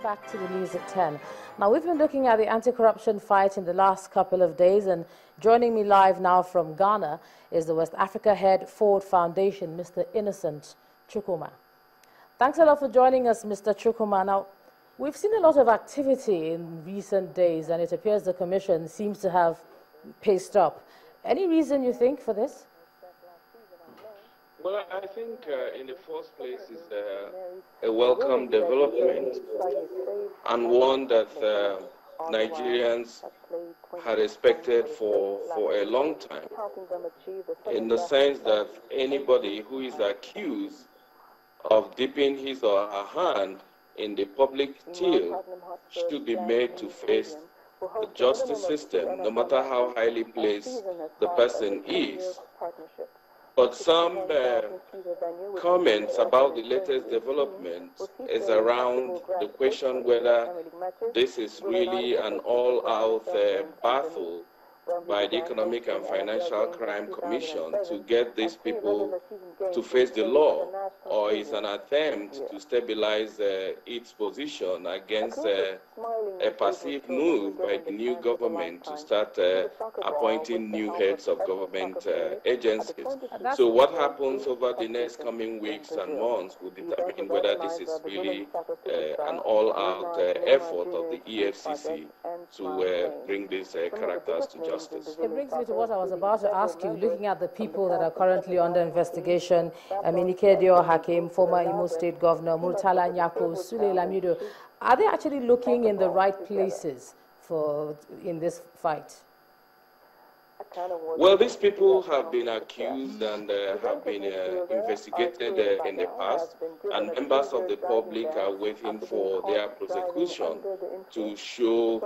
back to the news at 10. Now, we've been looking at the anti-corruption fight in the last couple of days, and joining me live now from Ghana is the West Africa head, Ford Foundation, Mr. Innocent Chukwuma. Thanks a lot for joining us, Mr. Chukwuma. Now, we've seen a lot of activity in recent days, and it appears the Commission seems to have paced up. Any reason you think for this? Well, I think in the first place is a welcome development and one that Nigerians had expected for a long time, in the sense that anybody who is accused of dipping his or her hand in the public till should be made to face the justice system, no matter how highly placed the person is. But some comments about the latest developments is around the question whether this is really an all-out battle by the Economic and Financial Crime Commission to get these people to face the law, or is an attempt to stabilize its position against a passive move by the new government to start appointing new heads of government agencies. So what happens over the next coming weeks and months will determine whether this is really an all-out effort of the EFCC to bring these characters to justice. It brings me to what I was about to ask you, looking at the people that are currently under investigation. Aminikedio Hakim, former Imo State Governor, Murtala Nyako, Sule Lamido. Are they actually looking in the right places in this fight? Well, these people have been accused and have been investigated in the past, and members of the public are waiting for their prosecution to show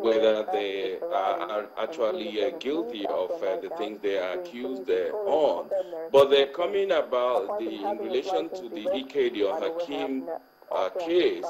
whether they are actually guilty of the things they are accused on. But they're coming about in relation to the Ikedio Hakim case.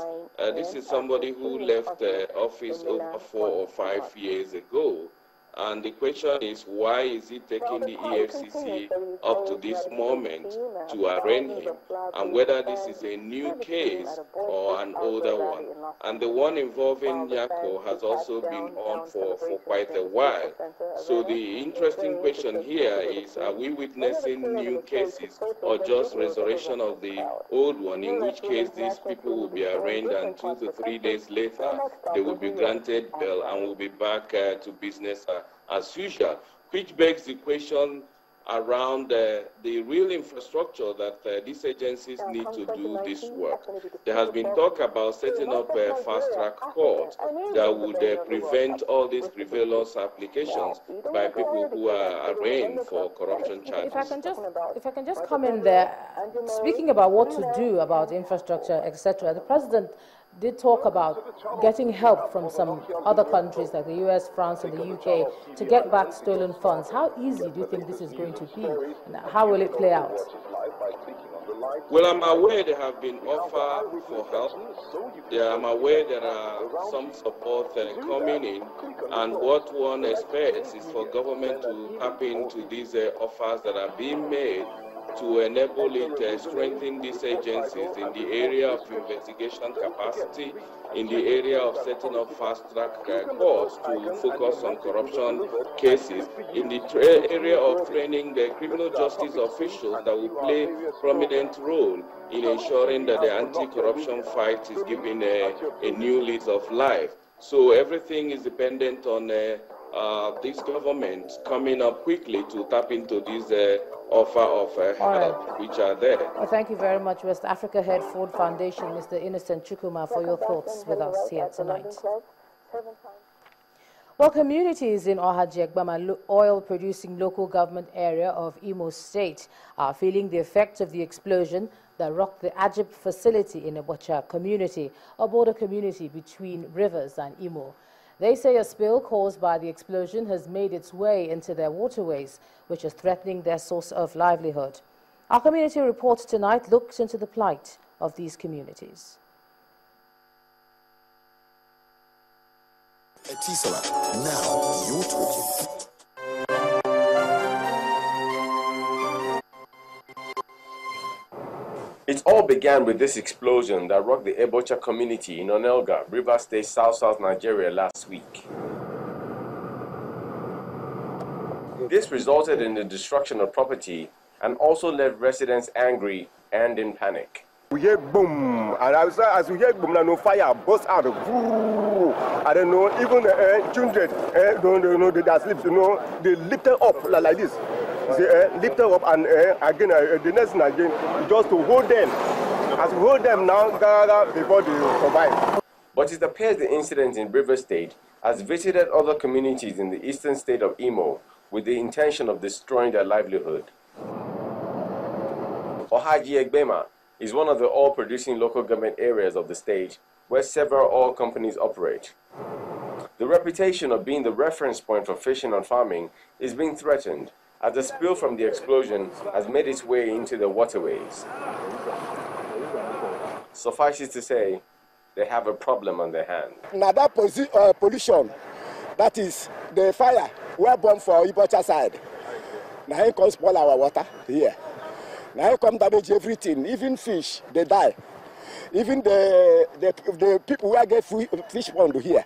This is somebody who left office over 4 or 5 years ago. And the question is, why is it taking the EFCC up to this moment to arraign him, and whether this is a new case or an older one. And the one involving Nyako has also been on for quite a while. So the interesting question here is, are we witnessing new cases or just resurrection of the old one, in which case these people will be arraigned and 2 to 3 days later they will be granted bail and will be back to business as usual, which begs the question around the real infrastructure that these agencies need to do this work. There has been talk about setting up a fast-track court that would prevent all these frivolous applications by people who are arraigned for corruption charges. If I can just come in there, speaking about what to do about infrastructure, etc., the President did talk about getting help from some other countries like the US, France, and the UK to get back stolen funds. How easy do you think this is going to be? And how will it play out? Well, I'm aware there have been offers for help. I'm aware there are some support coming in, and what one expects is for government to tap into these offers that are being made to enable it to strengthen these agencies in the area of investigation capacity, in the area of setting up fast-track courts to focus on corruption cases, in the area of training the criminal justice officials that will play a prominent role in ensuring that the anti-corruption fight is given a new lease of life. So everything is dependent on this government coming up quickly to tap into this offer of help, which are there. Well, thank you very much, West Africa Head, Ford Foundation, Mr. Innocent Chukwuma, for your thoughts with us here tonight. Well, communities in Ohajegbama, oil-producing local government area of Imo State, are feeling the effect of the explosion that rocked the Ajib facility in Obocha community, a border community between Rivers and Imo. They say a spill caused by the explosion has made its way into their waterways, which is threatening their source of livelihood. Our community report tonight looks into the plight of these communities. Now you're talking. It all began with this explosion that rocked the Ebocha community in Onelga, Rivers State, South Nigeria last week. This resulted in the destruction of property and also left residents angry and in panic. We hear boom, and as we hear boom, no fire burst out. I don't know, even children, they sleep, they lifted up like this. They lifted up, and again, the next thing again, just to hold them. As we hold them now, before they survive. But it appears the incident in Rivers State has visited other communities in the eastern state of Imo with the intention of destroying their livelihood. Ohaji Egbema is one of the oil-producing local government areas of the state where several oil companies operate. The reputation of being the reference point for fishing and farming is being threatened as the spill from the explosion has made its way into the waterways. Suffice it to say, they have a problem on their hands. Now that pollution, that is the fire, we are born for Ibocha side. Now it can spoil our water here. Now it can damage everything, even fish, they die. Even the people who get fish pond here,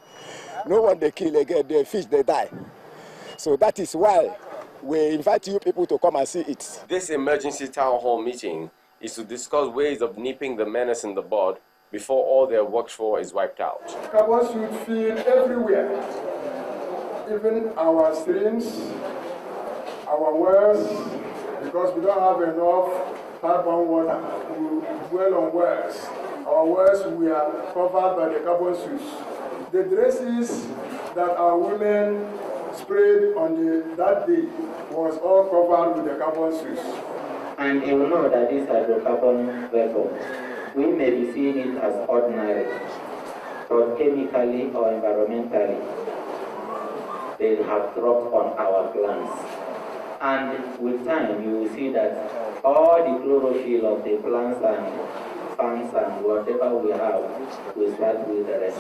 no one they kill again, the fish they die. So that is why we invite you people to come and see it. This emergency town hall meeting is to discuss ways of nipping the menace in the bud before all their work for is wiped out. Carbon should feed everywhere, even our streams, our wells, because we don't have enough carbon water to dwell on wells. Our wells we are covered by the carbon source. The dresses that our women sprayed on that day was all covered with the carbon source. And you know that these hydrocarbon vapors, we may be seeing it as ordinary, but chemically or environmentally, they have dropped on our plants. And with time, you will see that all the chlorophyll of the plants and fans and whatever we have will start with the rest.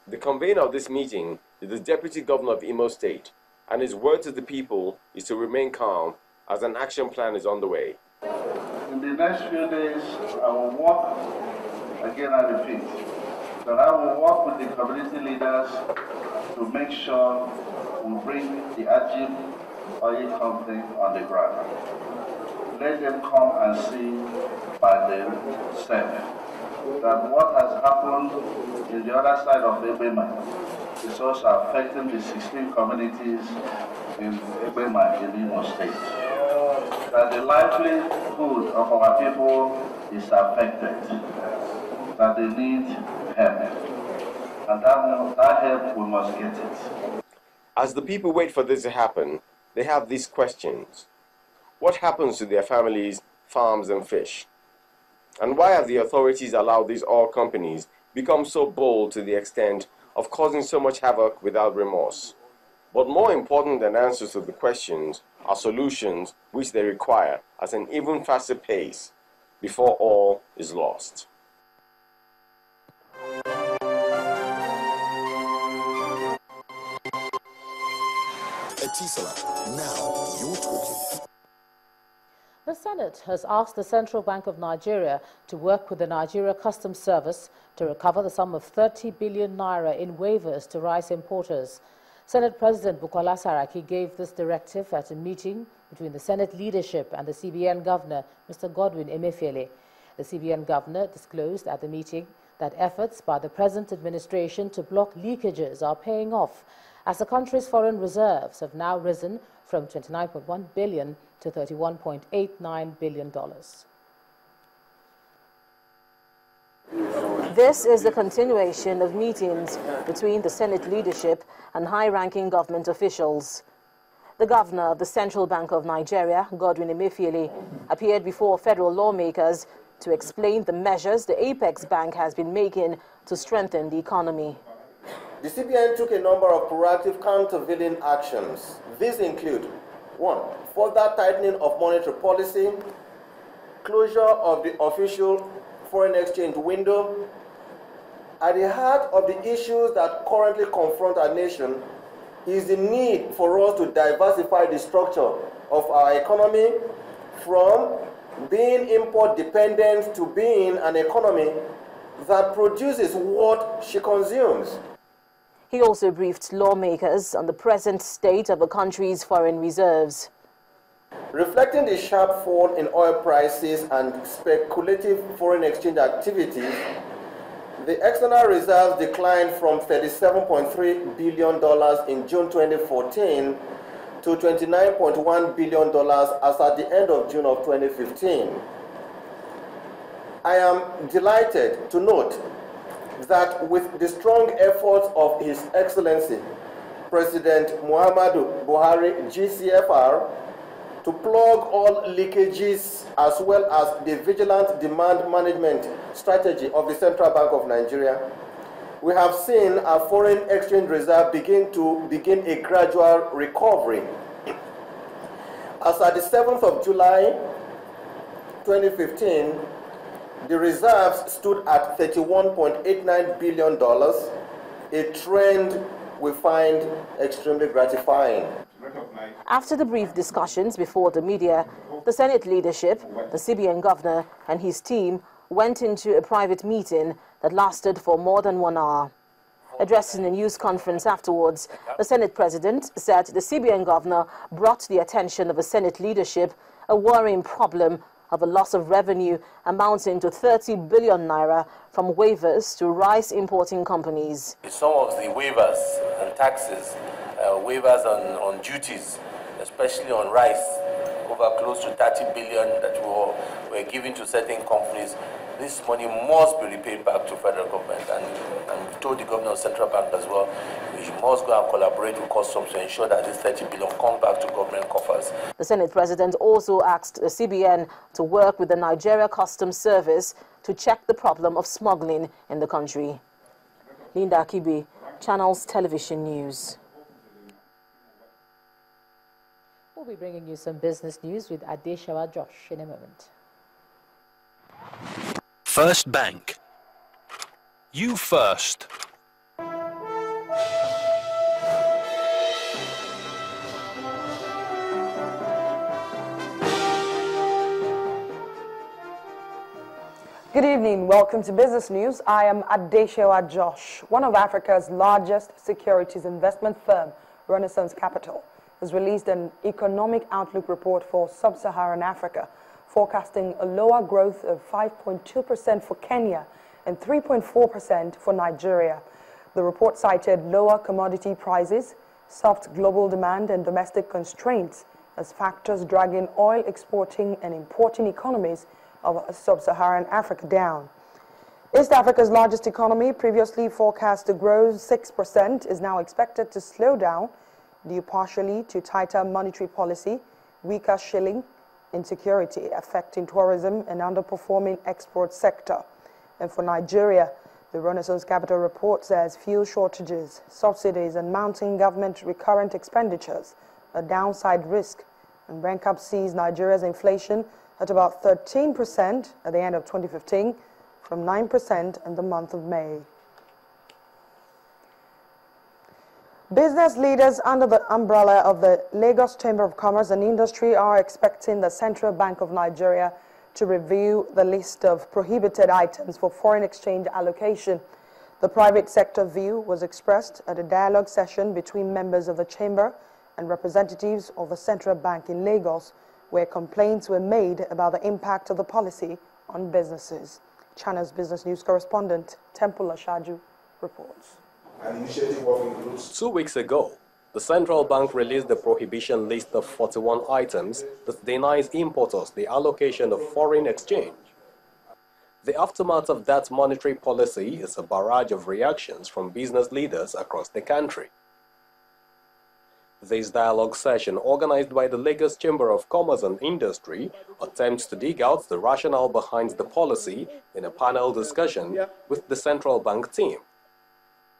The convener of this meeting is the Deputy Governor of Imo State, and his word to the people is to remain calm as an action plan is on the way. In the next few days, I will work, again I repeat, that I will work with the community leaders to make sure we bring the Ajib oil company on the ground. Let them come and see by themselves that what has happened in the other side of Ebema is also affecting the 16 communities in Ebema in Imo State. That the livelihood of our people is affected, that they need help, and that help we must get it. As the people wait for this to happen, they have these questions. What happens to their families, farms, and fish? And why have the authorities allowed these oil companies become so bold to the extent of causing so much havoc without remorse? But more important than answers to the questions are solutions which they require at an even faster pace before all is lost. Now you're talking. The Senate has asked the Central Bank of Nigeria to work with the Nigeria Customs Service to recover the sum of 30 billion naira in waivers to rice importers. Senate President Bukola Saraki gave this directive at a meeting between the Senate leadership and the CBN Governor, Mr. Godwin Emefiele. The CBN Governor disclosed at the meeting that efforts by the present administration to block leakages are paying off, as the country's foreign reserves have now risen from 29.1 billion to $31.89 billion. This is the continuation of meetings between the Senate leadership and high-ranking government officials. The governor of the Central Bank of Nigeria, Godwin Emefiele, appeared before federal lawmakers to explain the measures the Apex Bank has been making to strengthen the economy. The CBN took a number of proactive countervailing actions. These include 1. Further tightening of monetary policy, closure of the official foreign exchange window. At the heart of the issues that currently confront our nation is the need for us to diversify the structure of our economy from being import dependent to being an economy that produces what she consumes. He also briefed lawmakers on the present state of the country's foreign reserves. Reflecting the sharp fall in oil prices and speculative foreign exchange activities, the external reserves declined from $37.3 billion in June 2014 to $29.1 billion as at the end of June of 2015. I am delighted to note that with the strong efforts of His Excellency President Muhammadu Buhari, GCFR, to plug all leakages as well as the vigilant demand management strategy of the Central Bank of Nigeria, we have seen our foreign exchange reserve begin a gradual recovery. As at the 7th of July 2015, the reserves stood at $31.89 billion, a trend we find extremely gratifying. After the brief discussions before the media, the Senate leadership, the CBN governor and his team went into a private meeting that lasted for more than 1 hour. Addressing a news conference afterwards, the Senate president said the CBN governor brought to the attention of the Senate leadership a worrying problem of a loss of revenue amounting to 30 billion naira from waivers to rice importing companies. Some of the waivers and taxes, waivers on duties, especially on rice, over close to 30 billion that were given to certain companies. This money must be repaid back to federal government, and we've told the governor of Central Bank as well, we must go and collaborate with customs to ensure that this 30 billion comes back to government coffers. The Senate president also asked the CBN to work with the Nigeria Customs Service to check the problem of smuggling in the country. Linda Akibi, Channels Television News. We'll be bringing you some business news with Adeshawa Josh in a moment. First Bank. You first. Good evening. Welcome to Business News. I am Adeshawa Josh. One of Africa's largest securities investment firm, Renaissance Capital, has released an economic outlook report for sub-Saharan Africa, forecasting a lower growth of 5.2% for Kenya and 3.4% for Nigeria. The report cited lower commodity prices, soft global demand and domestic constraints as factors dragging oil exporting and importing economies of sub-Saharan Africa down. East Africa's largest economy, previously forecast to grow 6%, is now expected to slow down due partially to tighter monetary policy, weaker shilling, insecurity affecting tourism and underperforming export sector. And for Nigeria, the Renaissance Capital report says fuel shortages, subsidies and mounting government recurrent expenditures a downside risk, and RENCAP sees Nigeria's inflation at about 13% at the end of 2015 from 9% in the month of May. Business leaders under the umbrella of the Lagos Chamber of Commerce and Industry are expecting the Central Bank of Nigeria to review the list of prohibited items for foreign exchange allocation. The private sector view was expressed at a dialogue session between members of the Chamber and representatives of the Central Bank in Lagos, where complaints were made about the impact of the policy on businesses. Channels Business News correspondent Temple Ashaju reports. An initiative of includes 2 weeks ago, the Central Bank released the prohibition list of 41 items that denies importers the allocation of foreign exchange. The aftermath of that monetary policy is a barrage of reactions from business leaders across the country. This dialogue session, organized by the Lagos Chamber of Commerce and Industry, attempts to dig out the rationale behind the policy in a panel discussion with the Central Bank team.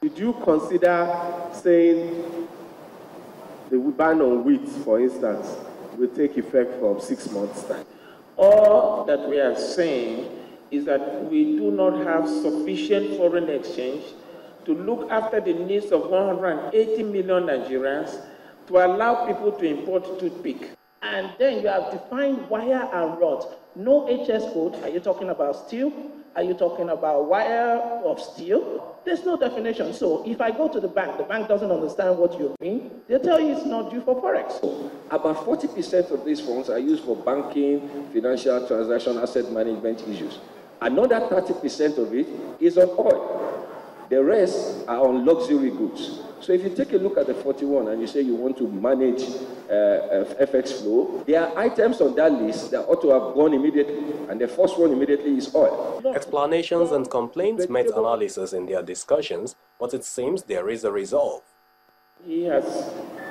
Did you consider saying the ban on wheat, for instance, will take effect from 6 months' time? All that we are saying is that we do not have sufficient foreign exchange to look after the needs of 180 million Nigerians to allow people to import toothpick. And then you have defined wire and rod. No HS code. Are you talking about steel? Are you talking about wire of steel? There's no definition. So if I go to the bank doesn't understand what you mean, they tell you it's not due for Forex. About 40% of these funds are used for banking, financial transaction, asset management issues. Another 30% of it is on oil. The rest are on luxury goods. So if you take a look at the 41 and you say you want to manage FX flow, there are items on that list that ought to have gone immediately. And the first one immediately is oil. Explanations and complaints met analysis in their discussions, but it seems there is a resolve. He has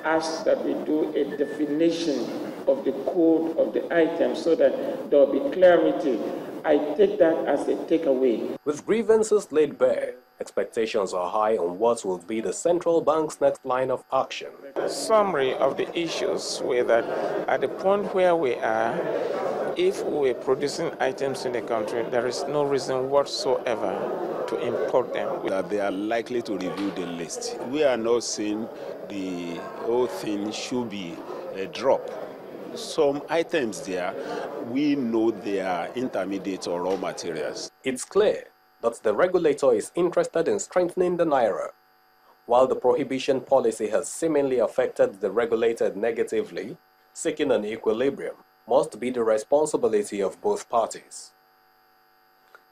asked that we do a definition of the code of the item so that there will be clarity. I take that as a takeaway. With grievances laid bare, expectations are high on what will be the central bank's next line of action. Summary of the issues were that at the point where we are, if we're producing items in the country, there is no reason whatsoever to import them. That they are likely to review the list. We are not saying the whole thing should be a drop. Some items there, we know they are intermediate or raw materials. It's clear that the regulator is interested in strengthening the naira. While the prohibition policy has seemingly affected the regulated negatively, seeking an equilibrium must be the responsibility of both parties.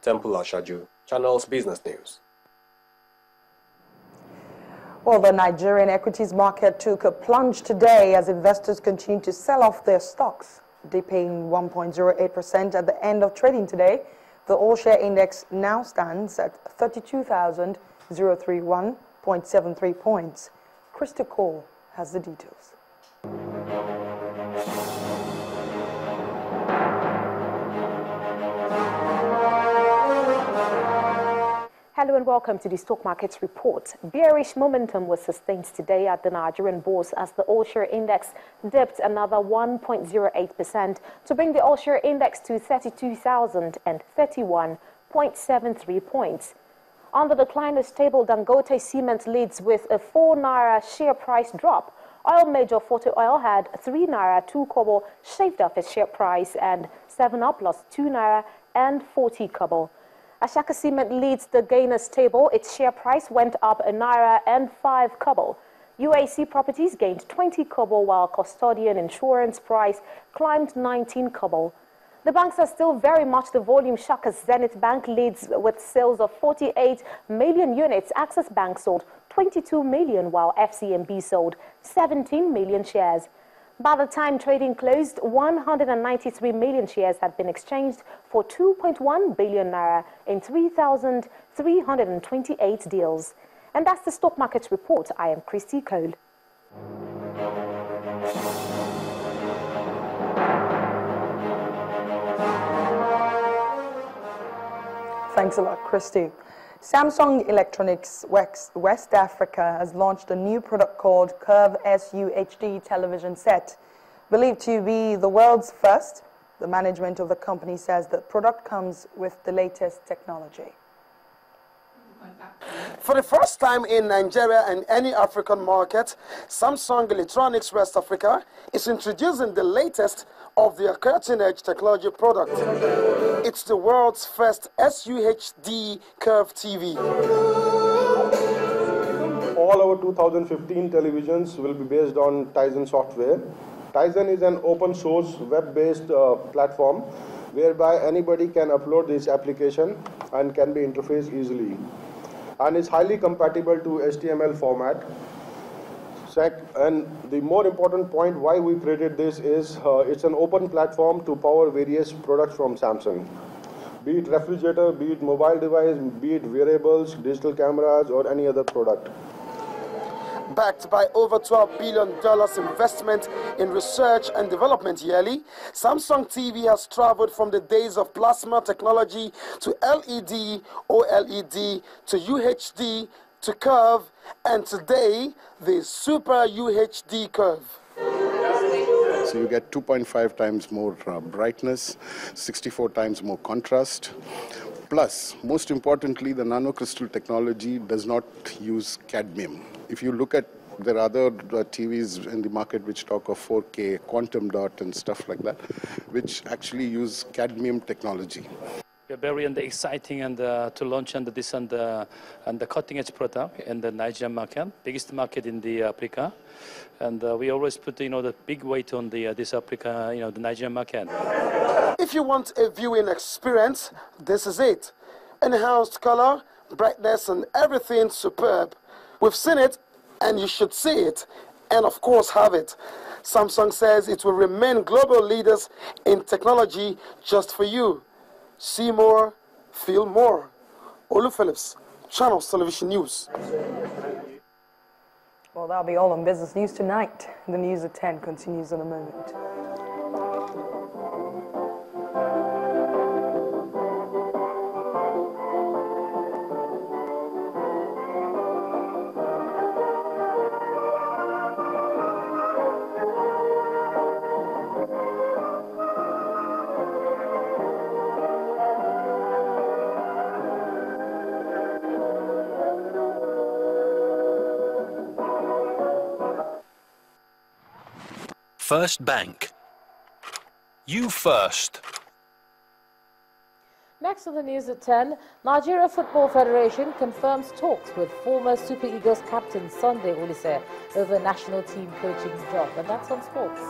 Temple Ashaju, Channels Business News. Well, the Nigerian equities market took a plunge today as investors continue to sell off their stocks, dipping 1.08% at the end of trading today. The all-share index now stands at 32,031.73 points. Krista Cole has the details. Hello and welcome to the Stock Markets Report. Bearish momentum was sustained today at the Nigerian bourse as the all-share index dipped another 1.08% to bring the all-share index to 32,031.73 points. On the decline is stable, Dangote Cement leads with a 4 naira share price drop. Oil major Forte Oil had 3 naira 2 kobo shaved off its share price, and 7up lost 2 naira and 40 kobo. Ashaka Cement leads the gainers table. Its share price went up a naira and 5 kobo. UAC Properties gained 20 kobo, while Custodian Insurance price climbed 19 kobo. The banks are still very much the volume shockers. Zenith Bank leads with sales of 48 million units. Access Bank sold 22 million, while FCMB sold 17 million shares. By the time trading closed, 193 million shares had been exchanged for 2.1 billion naira in 3,328 deals. And that's the Stock Markets Report. I am Christy Cole. Thanks a lot, Christy. Samsung Electronics West Africa has launched a new product called Curve SUHD television set. Believed to be the world's first, the management of the company says the product comes with the latest technology. For the first time in Nigeria and any African market, Samsung Electronics West Africa is introducing the latest of their cutting-edge technology product. It's the world's first SUHD Curve TV. All our 2015 televisions will be based on Tizen software. Tizen is an open-source, web-based platform whereby anybody can upload this application and can be interfaced easily. And it's highly compatible to HTML format. And the more important point why we created this is it's an open platform to power various products from Samsung. Be it refrigerator, be it mobile device, be it wearables, digital cameras, or any other product. Backed by over $12 billion investment in research and development yearly, Samsung TV has traveled from the days of plasma technology to LED, OLED, to UHD, to Curve, and today, the Super UHD Curve. So you get 2.5 times more brightness, 64 times more contrast. Plus, most importantly, the nanocrystal technology does not use cadmium. If you look at There are other TVs in the market which talk of 4K, quantum dot and stuff like that, which actually use cadmium technology. We're very exciting and to launch this and the cutting-edge product in the Nigerian market, biggest market in the Africa, and we always put the big weight on this Africa, the Nigerian market. If you want a viewing experience, this is it. Enhanced color, brightness, and everything superb. We've seen it, and you should see it, and of course have it. Samsung says it will remain global leaders in technology just for you. See more, feel more. Olu Phillips, Channels Television News. Well, that'll be all on Business News tonight. The news at 10 continues in a moment. First Bank. You first. Next on the news at 10, Nigeria Football Federation confirms talks with former Super Eagles captain Sunday Olise over national team coaching job. And that's on sports.